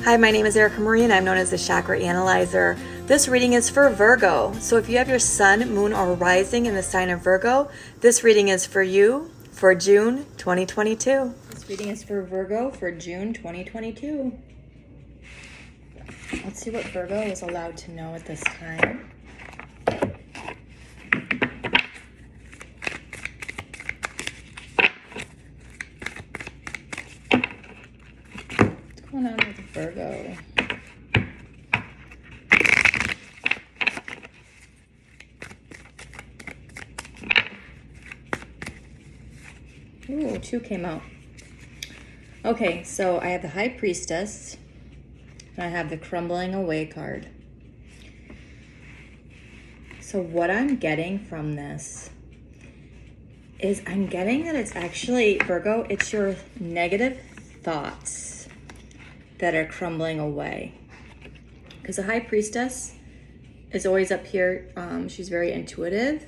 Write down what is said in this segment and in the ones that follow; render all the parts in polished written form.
Hi, my name is Erica Marie and I'm known as the Chakra Analyzer. This reading is for Virgo. So if you have your sun, moon, or rising in the sign of Virgo, this reading is for you for June 2022. This reading is for Virgo for June 2022. Let's see what Virgo is allowed to know at this time. What's going on with Virgo? Ooh, 2 came out. Okay, so I have the High Priestess, and I have the Crumbling Away card. So what I'm getting from this is I'm getting that it's actually, Virgo, it's your negative thoughts that are crumbling away. Because the High Priestess is always up here. She's very intuitive.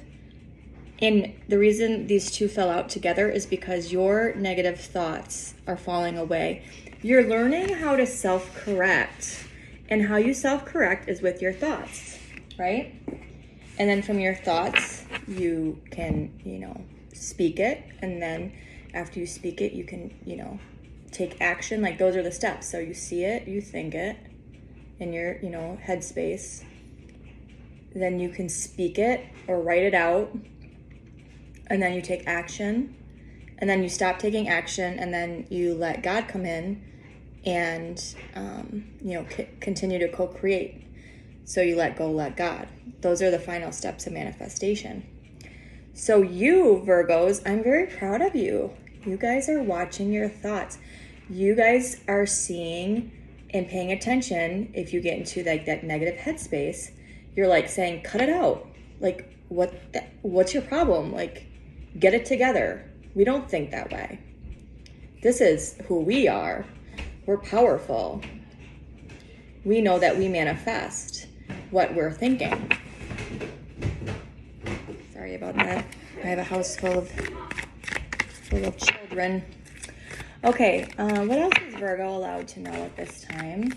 And the reason these two fell out together is because your negative thoughts are falling away. You're learning how to self-correct. And how you self-correct is with your thoughts, right? And then from your thoughts, you can, speak it. And then after you speak it, you can, take action. Like those are the steps. So you see it, you think it in your, headspace. Then you can speak it or write it out. And then you take action, and then you stop taking action, and then you let God come in and, continue to co-create. So you let go, let God. Those are the final steps of manifestation. So you, Virgos, I'm very proud of you. You guys are watching your thoughts. You guys are seeing and paying attention. If you get into like that negative headspace, you're like saying, cut it out. Like, what's your problem? Like, get it together. We don't think that way. This is who we are. We're powerful. We know that we manifest what we're thinking. Sorry about that. I have a house full of children. Okay, what else is Virgo allowed to know at this time?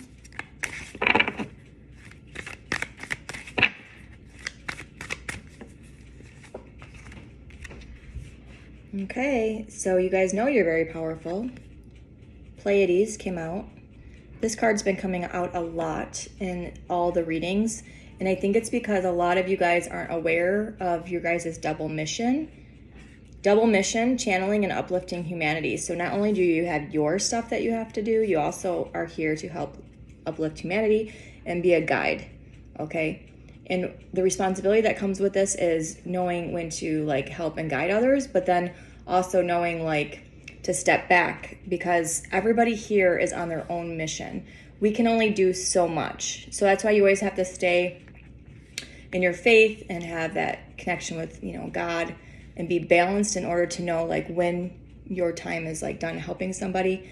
Okay, so you guys know you're very powerful. Pleiades came out. This card's been coming out a lot in all the readings, and I think it's because a lot of you guys aren't aware of your guys' double mission. Double mission, channeling and uplifting humanity. So not only do you have your stuff that you have to do, you also are here to help uplift humanity and be a guide, okay? And the responsibility that comes with this is knowing when to like help and guide others, but then also knowing like to step back, because everybody here is on their own mission. We can only do so much. So that's why you always have to stay in your faith and have that connection with, God, and be balanced in order to know like when your time is like done helping somebody.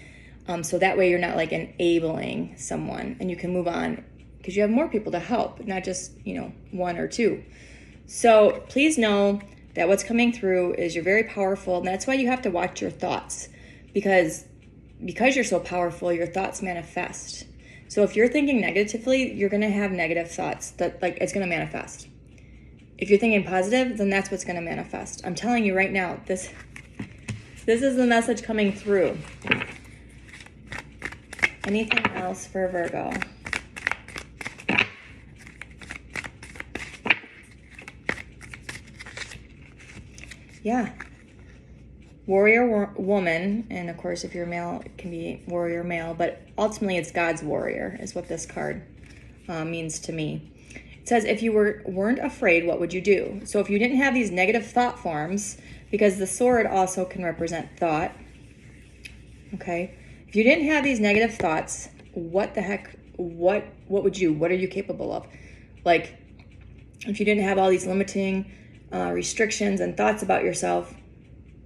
So that way you're not like enabling someone and you can move on, because you have more people to help, not just, 1 or 2. So please know that what's coming through is you're very powerful, and that's why you have to watch your thoughts, because you're so powerful, your thoughts manifest. So if you're thinking negatively, you're going to have negative thoughts that like it's going to manifest. If you're thinking positive, then that's what's going to manifest. I'm telling you right now, this is the message coming through. Anything else for Virgo? Yeah. Warrior woman, and of course if you're male, it can be warrior male, but ultimately it's God's warrior is what this card means to me. It says, if you weren't afraid, what would you do? So if you didn't have these negative thought forms, because the sword also can represent thought, okay? If you didn't have these negative thoughts, what the heck, what are you capable of? Like, if you didn't have all these limiting restrictions and thoughts about yourself,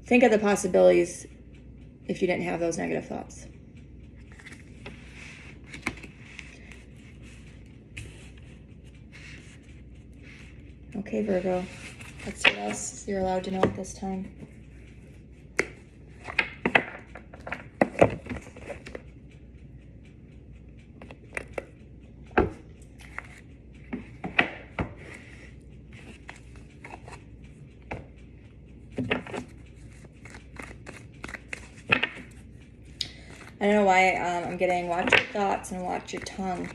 think of the possibilities if you didn't have those negative thoughts. Okay, Virgo, let's see what else you're allowed to know at this time. I don't know why I'm getting watch your thoughts and watch your tongue.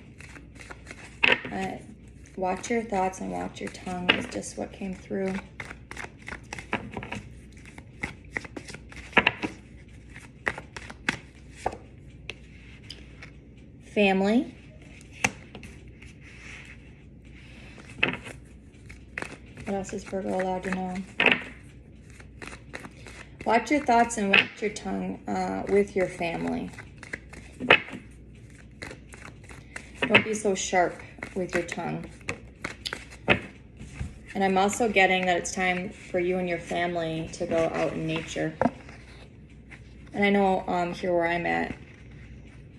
Watch your thoughts and watch your tongue is just what came through. Family. What else is Virgo allowed to know? Watch your thoughts and watch your tongue with your family. Don't be so sharp with your tongue. And I'm also getting that it's time for you and your family to go out in nature. And I know here where I'm at,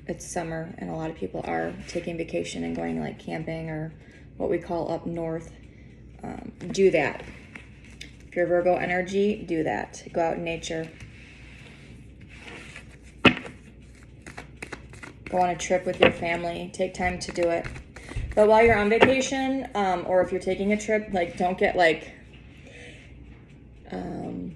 it's summer and a lot of people are taking vacation and going like camping or what we call up north. Do that. If you're Virgo energy, do that. Go out in nature. Go on a trip with your family. Take time to do it. But while you're on vacation, or if you're taking a trip, like don't get like I'm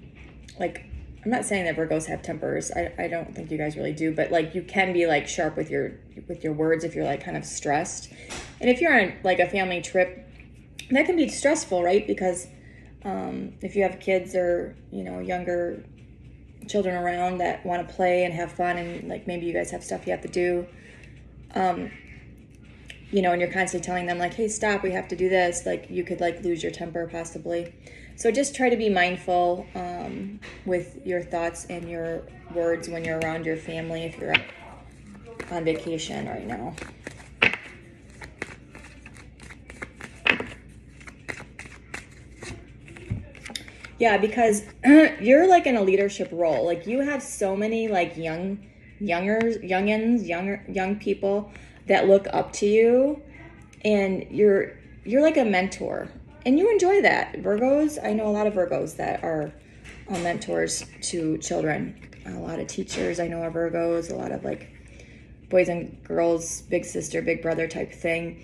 not saying that Virgos have tempers. I don't think you guys really do, but like you can be like sharp with your words if you're like kind of stressed. And if you're on like a family trip, that can be stressful, right? Because if you have kids or younger children around that want to play and have fun, and like maybe you guys have stuff you have to do, and you're constantly telling them like, hey, stop, we have to do this, like you could like lose your temper possibly. So just try to be mindful with your thoughts and your words when you're around your family if you're on vacation right now. Yeah, because you're like in a leadership role. Like you have so many like young people that look up to you, and you're like a mentor, and you enjoy that. Virgos, I know a lot of Virgos that are mentors to children. A lot of teachers I know are Virgos. A lot of like boys and girls, big sister, big brother type thing,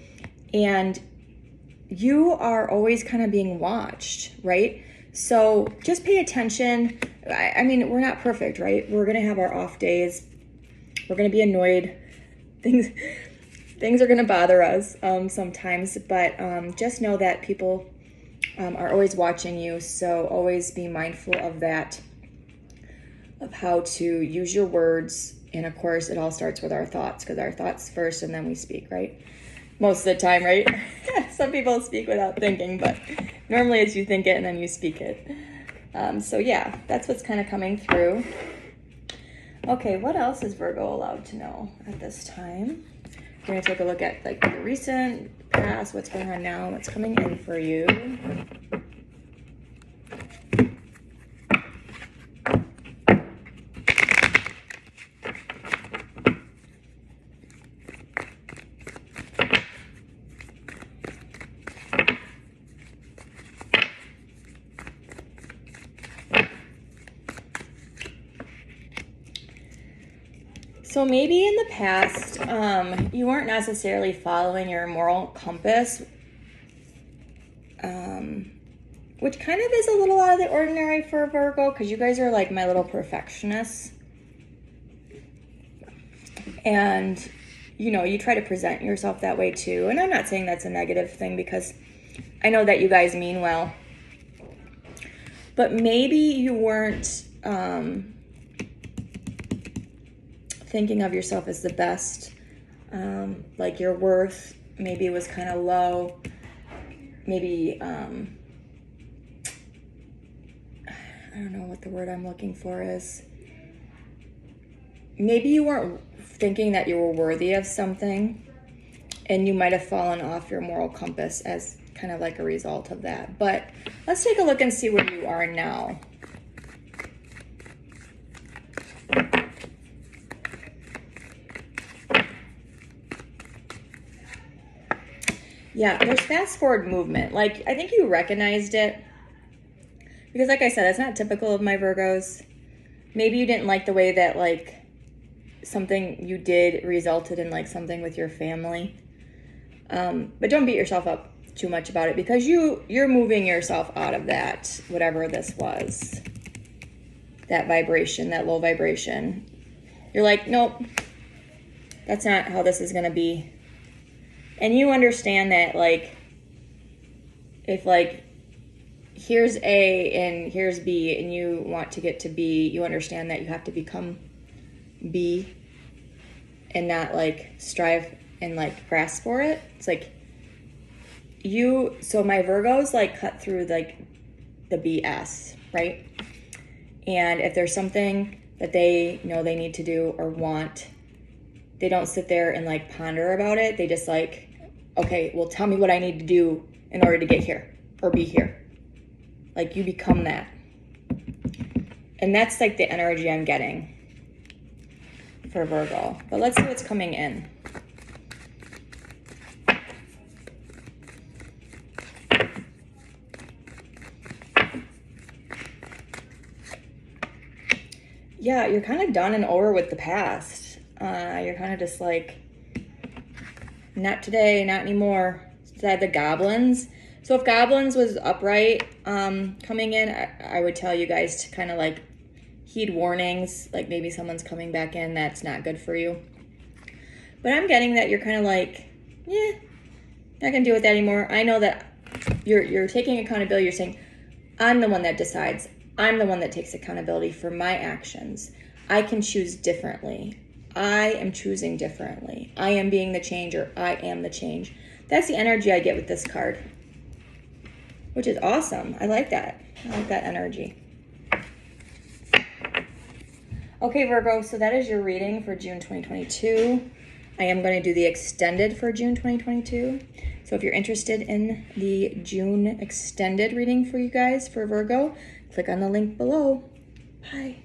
and you are always kind of being watched, right? So just pay attention. I mean, we're not perfect, right? We're going to have our off days. We're going to be annoyed. Things are going to bother us sometimes, but just know that people are always watching you. So always be mindful of that, of how to use your words. And of course, it all starts with our thoughts, because our thoughts first and then we speak, right? Most of the time, right? Some people speak without thinking, but normally it's you think it and then you speak it. So yeah, that's what's kind of coming through. Okay, what else is Virgo allowed to know at this time? We're going to take a look at like the recent, past, what's going on now, what's coming in for you. So maybe in the past, you weren't necessarily following your moral compass, which kind of is a little out of the ordinary for Virgo, because you guys are like my little perfectionists. And, you try to present yourself that way too. And I'm not saying that's a negative thing, because I know that you guys mean well. But maybe you weren't thinking of yourself as the best, like your worth maybe was kind of low, maybe I don't know what the word I'm looking for is. Maybe you weren't thinking that you were worthy of something, and you might have fallen off your moral compass as kind of like a result of that. But let's take a look and see where you are now. Yeah, there's fast forward movement. Like, I think you recognized it. Because like I said, it's not typical of my Virgos. Maybe you didn't like the way that like something you did resulted in like something with your family. But don't beat yourself up too much about it, because you're moving yourself out of that, whatever this was. That vibration, that low vibration. You're like, nope, that's not how this is going to be. And you understand that, like, if, like, here's A and here's B and you want to get to B, you understand that you have to become B and not, like, strive and, like, grasp for it. It's like so my Virgos, like, cut through, like, the BS, right? And if there's something that they know they need to do or want, they don't sit there and, like, ponder about it. They just, like, okay, well, tell me what I need to do in order to get here or be here. Like, you become that. And that's, like, the energy I'm getting for Virgo. But let's see what's coming in. Yeah, you're kind of done and over with the past. You're kind of just like, not today, not anymore. So I had the goblins. So if goblins was upright coming in, I would tell you guys to kind of, like, heed warnings. Like, maybe someone's coming back in that's not good for you. But I'm getting that you're kind of like, not going to deal with that anymore. I know that you're taking accountability. You're saying, I'm the one that decides. I'm the one that takes accountability for my actions. I can choose differently. I am choosing differently. I am being the change, or I am the change. That's the energy I get with this card, which is awesome. I like that. I like that energy. Okay, Virgo, so that is your reading for June 2022. I am going to do the extended for June 2022. So if you're interested in the June extended reading for you guys for Virgo, click on the link below. Bye.